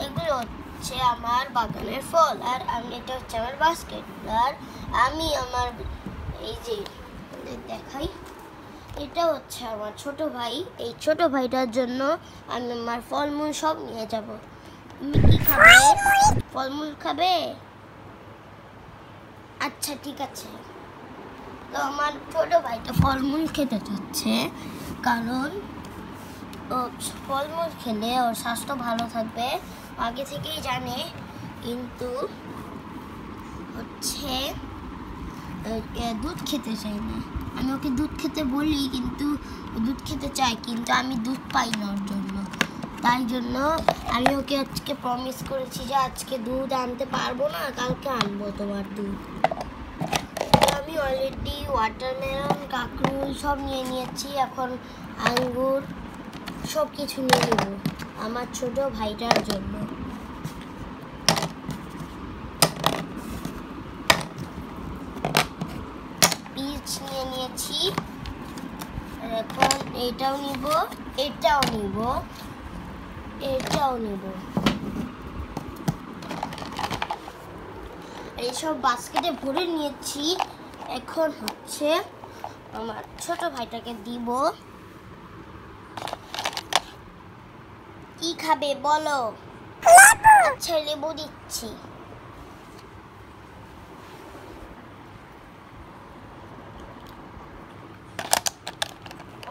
এগুলো হচ্ছে আমার বাগানের ফল, আর এটা হচ্ছে আমার বাস্কেট। আর আমি আমার এই যে দেখাই, এটা হচ্ছে আমার ছোট ভাই। এই ছোট ভাইটার জন্য আমি আমার ফলমূল সব নিয়ে যাব। তুমি কি খাবে? ফলমূল খাবে? আচ্ছা ঠিক আছে। তো আমার ছোট ভাইটা ফলমূল খেতে চাচ্ছে, কারণ ফলমূল খেলে ওর স্বাস্থ্য ভালো থাকবে, আগে থেকেই জানে। কিন্তু হচ্ছে দুধ খেতে চাই না। আমি ওকে দুধ খেতে বলি, কিন্তু দুধ খেতে চাই, কিন্তু আমি দুধ পাই না ওর জন্য। তাই জন্য আমি ওকে আজকে প্রমিস করেছি যে আজকে দুধ আনতে পারবো না, কালকে আনবো তোমার দুধ। আমি অলরেডি ওয়াটারমেলন, কাঁকরোল সব নিয়ে নিয়েছি। এখন আঙ্গুর সব কিছু নিয়ে নেব আমার ছোট ভাইটার জন্য। পিচ নিয়ে নিয়েছি, এখন এটাও নিব, এটাও নিব, এটাও নিব। এইসব বাস্কেটে ভরে নিয়েছি। এখন হচ্ছে আমার ছোট ভাইটাকে দিব। কি খাবে বলো? আচ্ছা লেবু দিচ্ছি।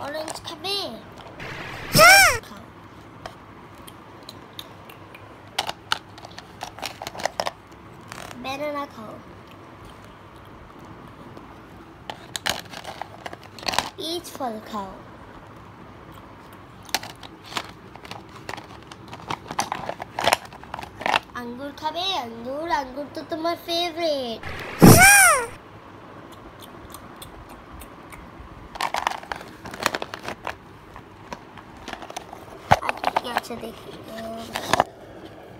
অরেঞ্জ খাবে? খাও। ব্যানানা খাও। পিচ ফল খাও। আঙ্গুর খাবে? আঙ্গুর, আঙ্গুর তো তোমার ফেভারিট। আচ্ছা দেখি,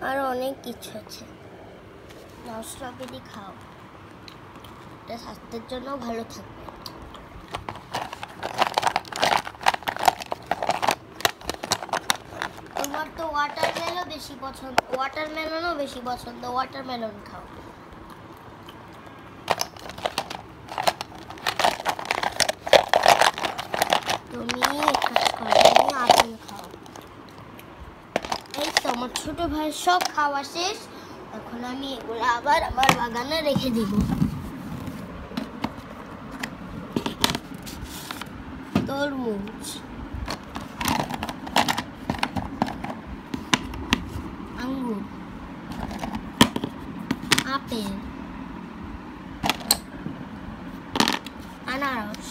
আরো অনেক কিছু আছে। স্ট্রবেরি খাও, এটা স্বাস্থ্যের জন্য ভালো থাকবে। তোমার তো ওয়াটারমেলনও বেশি পছন্দ, ওয়াটারমেলন খাও। তুমি আপেল খাও। এই তো আমার ছোট ভাই সব খাওয়া শেষ। এখন আমি এগুলো আবার আমার বাগানে রেখে দিব। তরমুজ, আঙ্গুর, আপেল, আনারস।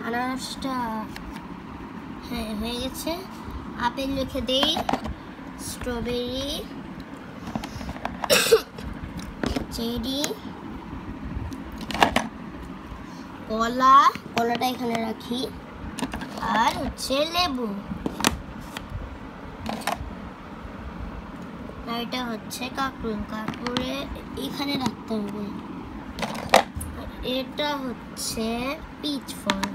আনারসটা হ্যাঁ হয়ে গেছে। আপেল রেখে দেই, স্ট্রবেরি, চেরি, কলাটা এখানে রাখি, আর হচ্ছে লেবু। আর এটা হচ্ছে কাঁকরোলে এখানে রাখতে হবে। এটা হচ্ছে পিচ ফল,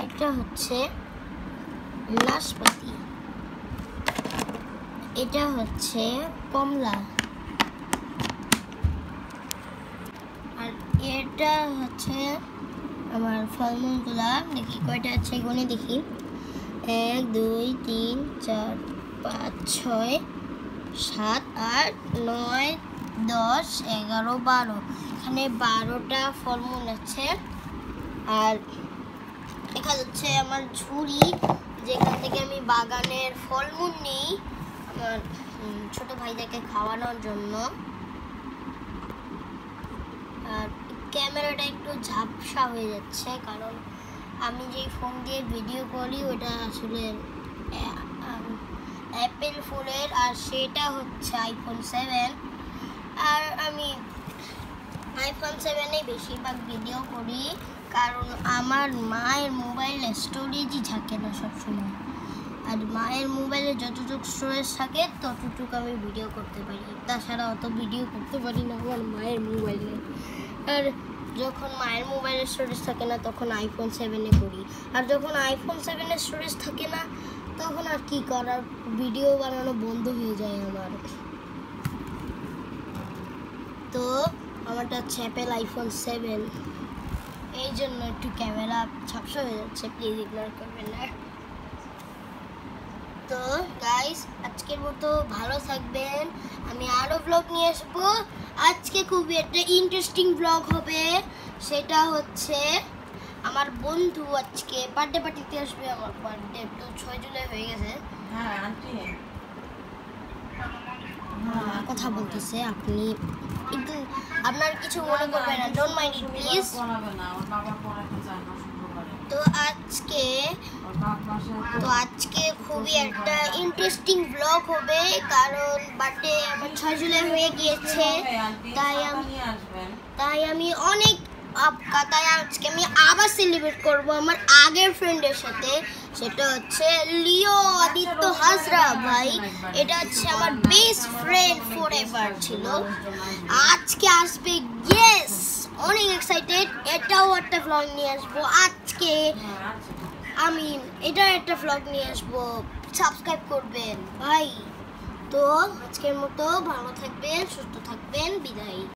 এটা হচ্ছে নাশপাতি, এটা হচ্ছে কমলা, আর এটা হচ্ছে আমার ফলমূলগুলা। দেখি কয়টা আছে, গুনে দেখি। 1 2 3 4 5 6 7 8 9 10 11 12। এখানে 12টা ফলমূল আছে। আর এখানে হচ্ছে আমার ঝুড়ি, যেখান থেকে আমি বাগানের ফলমূল নিই আমার ছোট ভাইদেরকে খাওয়ানোর জন্য। আর ক্যামেরাটা একটু ঝাপসা হয়ে যাচ্ছে, কারণ আমি যেই ফোন দিয়ে ভিডিও করি ওটা আসলে অ্যাপেল ফোনের, আর সেটা হচ্ছে আইফোন 7। আর আমি আইফোন 7-এ বেশিরভাগ ভিডিও করি, কারণ আমার মায়ের মোবাইলে স্টোরেজই থাকে না সবসময়। আর মায়ের মোবাইলে যতটুকু স্টোরেজ থাকে ততটুকু আমি ভিডিও করতে পারি, তাছাড়া অত ভিডিও করতে পারি না আমার মায়ের মোবাইলে। আর যখন মায়ের মোবাইলের স্টোরেজ থাকে না তখন আইফোন 7-এ করি, আর যখন আইফোন 7-এর স্টোরেজ থাকে না তখন আর কি করার, ভিডিও বানানো বন্ধ হয়ে যায় আমার। তো আমারটা হচ্ছে অ্যাপেল আইফোন 7, এই জন্য একটু ক্যামেরা ঝাপসা হয়ে যাচ্ছে, প্লিজ ইগনোর করবেন না। তো গাইস আজকের মতো ভালো থাকবেন, আমি আরও ব্লগ নিয়ে আসবো। আজকে খুবই একটা ইন্টারেস্টিং ব্লগ হবে, সেটা হচ্ছে আমার বন্ধু আজকে বার্থডে পার্টিতে আসবে। আমার বার্থডে তো 6 জুলাই হয়ে গেছে। হ্যাঁ আন্টি কথা বলতেছে, আপনি কিন্তু আপনার কিছু মনে করবেন না, ডোন্ট মাইন্ড ইট প্লিজ। পড়াবে না, ওর বাবা পড়াতে চায় না শুক্রবারে। তো আজকে ওর খুবই বাপ একটা ইন্টারেস্টিং ব্লগ হবে, কারণ বার্থডে আমার 6 জুলাই হয়ে গিয়েছে। তাই আমি অনেক তাই আজকে আমি আবার সেলিব্রেট করব আমার আগের ফ্রেন্ডের সাথে, সেটা হচ্ছে লিও আদিত্য হাজরা ভাই। এটা হচ্ছে আমার বেস্ট ফ্রেন্ড ফরএভার ছিল, আজকে আসবে। ইয়েস, অনেক এক্সাইটেড। এটাও একটা ভ্লগ নিয়ে আসবো আজকে, আমি এটার একটা ভ্লগ নিয়ে আসবো, সাবস্ক্রাইব করবেন ভাই। তো আজকের মতো ভালো থাকবেন, সুস্থ থাকবেন, বিদায়।